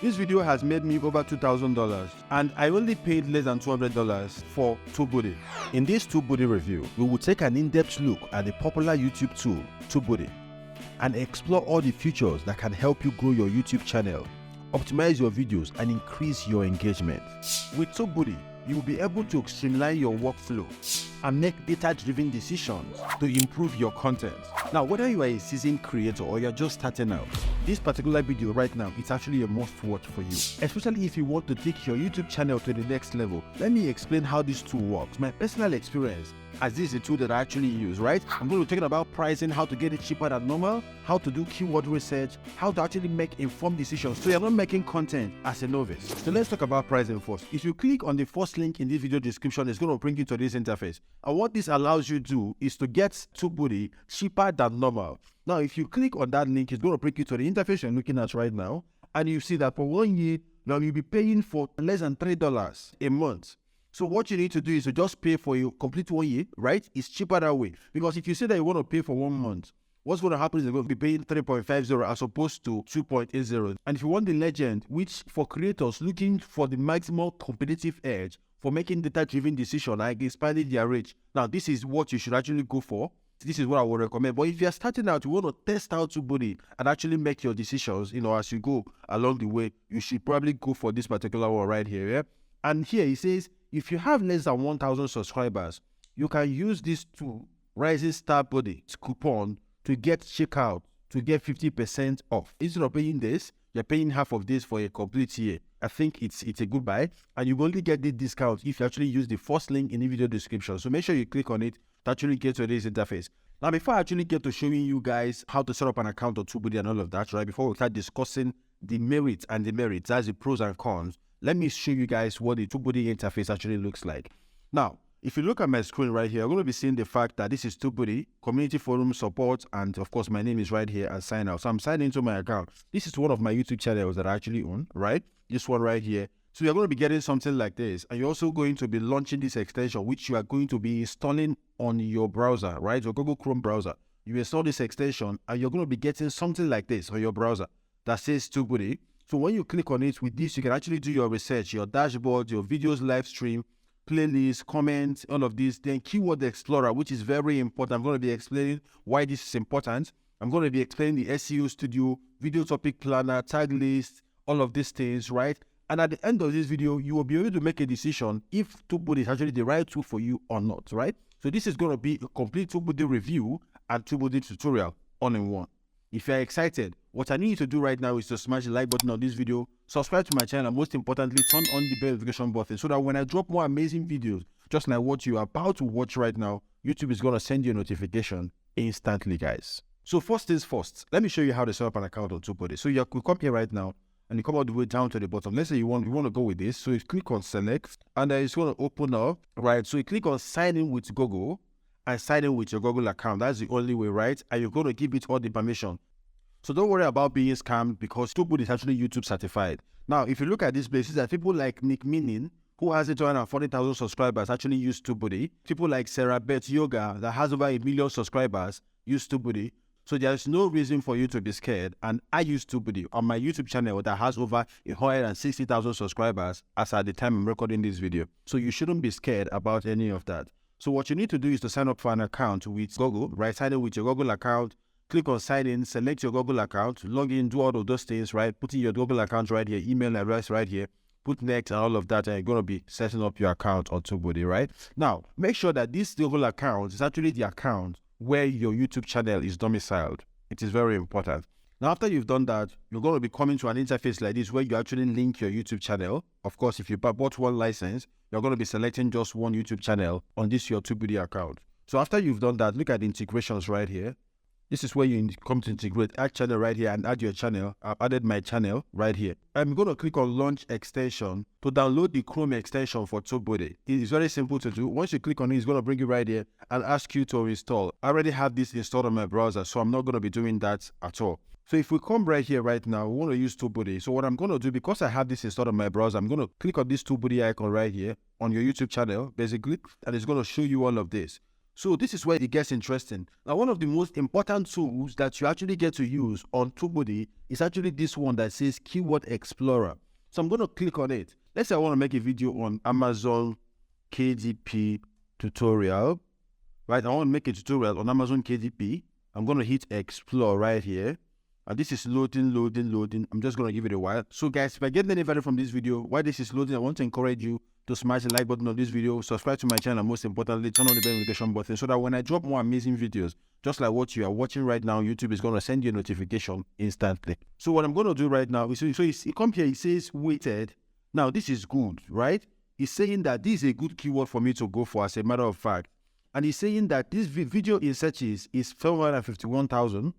This video has made me over $2,000 and I only paid less than $200 for Tubebuddy. In this Tubebuddy review, we will take an in-depth look at the popular YouTube tool, Tubebuddy, and explore all the features that can help you grow your YouTube channel, optimize your videos, and increase your engagement. With Tubebuddy, you will be able to streamline your workflow and make data-driven decisions to improve your content. Now, whether you are a seasoned creator or you're just starting out, this particular video right now is actually a must-watch for you, especially if you want to take your YouTube channel to the next level. Let me explain how this tool works. My personal experience, as this is a tool that I actually use, right? I'm going to be talking about pricing, how to get it cheaper than normal, how to do keyword research, how to actually make informed decisions so you're not making content as a novice. So let's talk about pricing first. If you click on the first link in this video description, it's going to bring you to this interface. And what this allows you to do is to get Tubebuddy cheaper than normal. Now, if you click on that link, it's going to bring you to the interface you're looking at right now. And you see that for 1 year, now you'll be paying for less than $3 a month. So what you need to do is to just pay for your complete 1 year, right? It's cheaper that way. Because if you say that you want to pay for 1 month, what's going to happen is you're going to be paying 3.50 as opposed to 2.80. And if you want the legend, which for creators looking for the maximum competitive edge for making data-driven decisions like expanding their reach, now this is what you should actually go for. This is what I would recommend. But if you're starting out, you want to test out Tubebuddy and actually make your decisions, as you go along the way, you should probably go for this particular one right here. Yeah? And here it says, if you have less than 1,000 subscribers, you can use this tool, Rising Star Buddy coupon, to get checkout, to get 50% off. Instead of paying this, you're paying half of this for a complete year. I think it's a good buy, and you only get the discount if you actually use the first link in the video description. So make sure you click on it to actually get to this interface. Now, before I actually get to showing you guys how to set up an account on Tubebuddy and all of that, right, before we start discussing the merits and demerits, that's the pros and cons, let me show you guys what the Tubebuddy interface actually looks like. Now, if you look at my screen right here, you're going to be seeing the fact that this is Tubebuddy, community forum support, and of course my name is right here and sign out. So I'm signed into my account. This is one of my YouTube channels that I actually own, right? This one right here. So you're going to be getting something like this, and you're also going to be launching this extension, which you are going to be installing on your browser, right? Your Google Chrome browser. You install this extension, and you're going to be getting something like this on your browser that says Tubebuddy. So when you click on it with this, you can actually do your research, your dashboard, your videos, live stream, playlists, comments, all of these. Then Keyword Explorer, which is very important. I'm going to be explaining why this is important. I'm going to be explaining the SEO Studio, video topic planner, tag list, all of these things, right? And at the end of this video, you will be able to make a decision if Tubebuddy is actually the right tool for you or not, right? So this is going to be a complete Tubebuddy review and Tubebuddy tutorial all in one. If you're excited, what I need you to do right now is to smash the like button on this video, subscribe to my channel, and most importantly, turn on the bell notification button so that when I drop more amazing videos, just like what you're about to watch right now, YouTube is going to send you a notification instantly, guys. So first things first, let me show you how to set up an account on Tubebuddy. So you come here right now, and you come all the way down to the bottom. Let's say you want to go with this. So you click on select, and then it's going to open up, right? So you click on sign in with Google and sign in with your Google account. That's the only way, right? And you're going to give it all the permission. So don't worry about being scammed because Tubebuddy is actually YouTube certified. Now, if you look at these places, that people like Nick Meaning, who has 240,000 subscribers, actually use Tubebuddy. People like Sarah Beth Yoga, that has over 1 million subscribers, use Tubebuddy. So there's no reason for you to be scared. And I use Tubebuddy on my YouTube channel that has over 160,000 subscribers as at the time I'm recording this video. So you shouldn't be scared about any of that. So what you need to do is to sign up for an account with Google, right? Sign in with your Google account, click on sign in, select your Google account, log in, do all of those things, right? Put in your Google account right here, email address right here, put next and all of that, and you're going to be setting up your account on Tubebuddy, right? Now, make sure that this Google account is actually the account where your YouTube channel is domiciled. It is very important. Now, after you've done that, you're going to be coming to an interface like this where you actually link your YouTube channel. Of course, if you bought one license, you're going to be selecting just one YouTube channel on this your Tubebuddy account. So after you've done that, look at the integrations right here. This is where you come to integrate, add channel right here and add your channel. I've added my channel right here. I'm going to click on launch extension to download the Chrome extension for Tubebuddy. It is very simple to do. Once you click on it, it's going to bring you right here and ask you to install. I already have this installed on my browser, so I'm not going to be doing that at all. So if we come right here right now, we want to use Tubebuddy. So what I'm going to do, because I have this installed on my browser, I'm going to click on this Tubebuddy icon right here on your YouTube channel, basically, and it's going to show you all of this. So this is where it gets interesting. Now, one of the most important tools that you actually get to use on Tubebuddy is actually this one that says Keyword Explorer. So I'm going to click on it. Let's say I want to make a video on Amazon KDP tutorial, right? I want to make a tutorial on Amazon KDP. I'm going to hit Explore right here. And this is loading. I'm just going to give it a while. So guys, if I get any value from this video, while this is loading, I want to encourage you to smash the like button on this video, subscribe to my channel, and most importantly, turn on the bell notification button so that when I drop more amazing videos, just like what you are watching right now, YouTube is going to send you a notification instantly. So what I'm going to do right now is, it come here, it says weighted. Now, this is good, right? It's saying that this is a good keyword for me to go for, as a matter of fact. And it's saying that this video in searches is 751,000.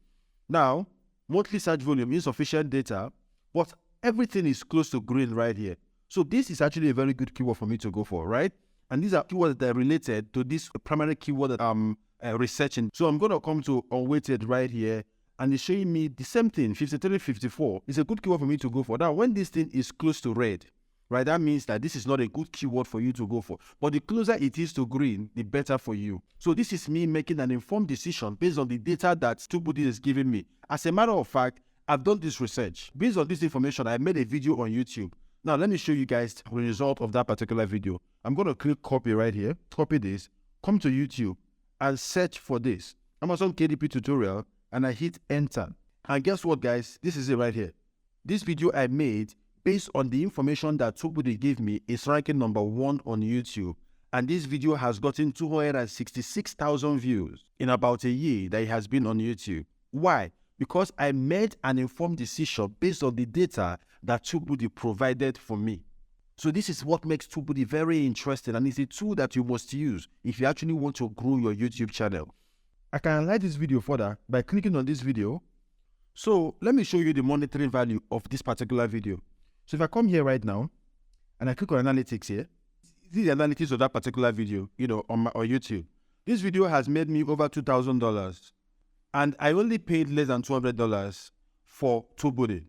Now, monthly search volume, insufficient data, but everything is close to green right here. So this is actually a very good keyword for me to go for, right? And these are keywords that are related to this primary keyword that I'm researching. So I'm going to come to unweighted right here, and it's showing me the same thing, 5354. It's a good keyword for me to go for. Now, when this thing is close to red, right, that means that this is not a good keyword for you to go for. But the closer it is to green, the better for you. So this is me making an informed decision based on the data that Tubebuddy is giving me. As a matter of fact, I've done this research. Based on this information, I made a video on YouTube. Now, let me show you guys the result of that particular video. I'm going to click copy right here, copy this, come to YouTube, and search for this, Amazon KDP tutorial, and I hit enter. And guess what, guys? This is it right here. This video I made, based on the information that Tubebuddy gave me, is ranking number 1 on YouTube. And this video has gotten 266,000 views in about a year that it has been on YouTube. Why? Because I made an informed decision based on the data that Tubebuddy provided for me. So this is what makes Tubebuddy very interesting, and it's a tool that you must use if you actually want to grow your YouTube channel. I can highlight this video further by clicking on this video. So let me show you the monetary value of this particular video. So if I come here right now and I click on analytics here, this is the analytics of that particular video, on YouTube. This video has made me over $2,000, and I only paid less than $200 for Tubebuddy.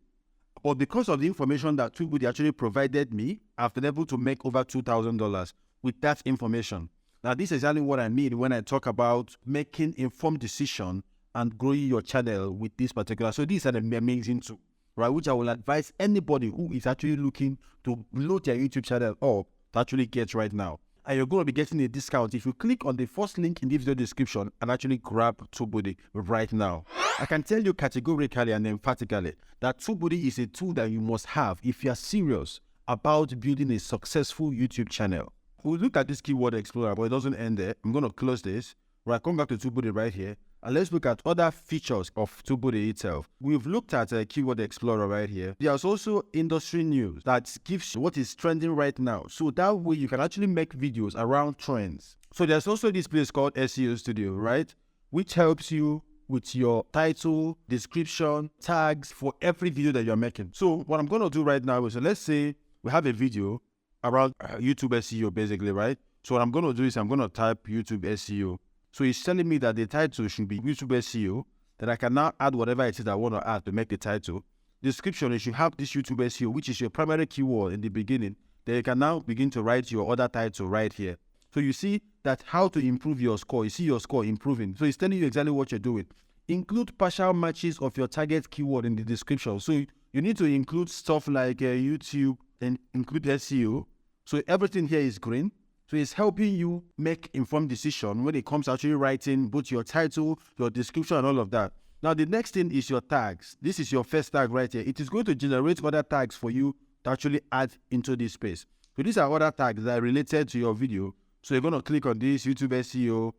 But because of the information that Tubebuddy actually provided me, I've been able to make over $2,000 with that information. Now, this is exactly what I mean when I talk about making informed decision and growing your channel with this particular. So this is an amazing tool, right, which I will advise anybody who is actually looking to load their YouTube channel up to actually get right now. And you're going to be getting a discount if you click on the first link in the video description and actually grab Tubebuddy right now. I can tell you categorically and emphatically that Tubebuddy is a tool that you must have if you are serious about building a successful YouTube channel. We'll look at this Keyword Explorer, but it doesn't end there. I'm going to close this. Right, come back to Tubebuddy right here, and let's look at other features of Tubebuddy itself. We've looked at a Keyword Explorer right here. There's also industry news that gives you what is trending right now. So that way you can actually make videos around trends. So there's also this place called SEO Studio, right, which helps you with your title, description, tags for every video that you're making. So what I'm going to do right now is, let's say we have a video around YouTube SEO basically, right? So what I'm going to do is I'm going to type YouTube SEO. So it's telling me that the title should be YouTube SEO, that I can now add whatever it is I want to add to make the title. Description, you should have this YouTube SEO, which is your primary keyword in the beginning. Then you can now begin to write your other title right here. So you see that how to improve your score. You see your score improving. So it's telling you exactly what you're doing. Include partial matches of your target keyword in the description. So you need to include stuff like YouTube and include SEO. So everything here is green. So it's helping you make informed decision when it comes to actually writing both your title, your description, and all of that. Now, the next thing is your tags. This is your first tag right here. It is going to generate other tags for you to actually add into this space. So these are other tags that are related to your video. So you're going to click on this YouTube SEO.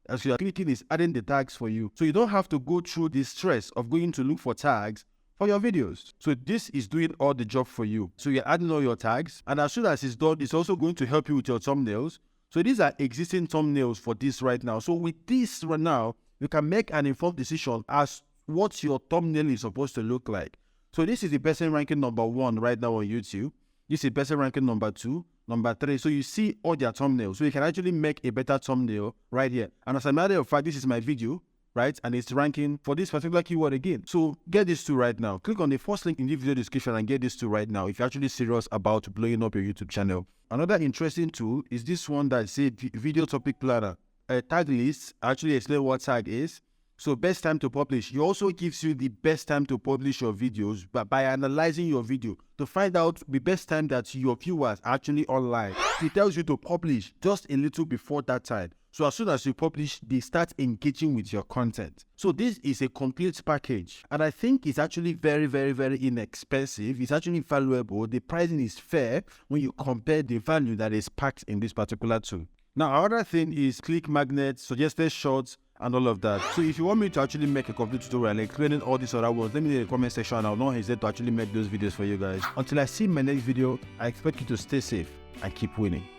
As you are clicking, it's adding the tags for you. So you don't have to go through the stress of going to look for tags for your videos. So this is doing all the job for you. So you're adding all your tags, and as soon as it's done, it's also going to help you with your thumbnails. So these are existing thumbnails for this right now. So with this right now, you can make an informed decision as what your thumbnail is supposed to look like. So this is the person ranking number 1 right now on YouTube. This is person ranking number 2, number 3. So you see all their thumbnails. So you can actually make a better thumbnail right here. And as a matter of fact, this is my video, right? And it's ranking for this particular keyword again. So get this tool right now. Click on the first link in the video description and get this tool right now if you're actually serious about blowing up your YouTube channel. Another interesting tool is this one that says Video Topic Planner. tag list. I actually explain what tag is. So best time to publish. It also gives you the best time to publish your videos, but by analyzing your video to find out the best time that your viewers are actually online. It tells you to publish just a little before that time. So as soon as you publish, they start engaging with your content. So this is a complete package. And I think it's actually very, very, very inexpensive. It's actually valuable. The pricing is fair when you compare the value that is packed in this particular tool. Now, another thing is click magnets, suggested shorts, and all of that. So if you want me to actually make a complete tutorial explaining all these other ones, let me know in the comment section. I'll not hesitate to actually make those videos for you guys. Until I see my next video, I expect you to stay safe and keep winning.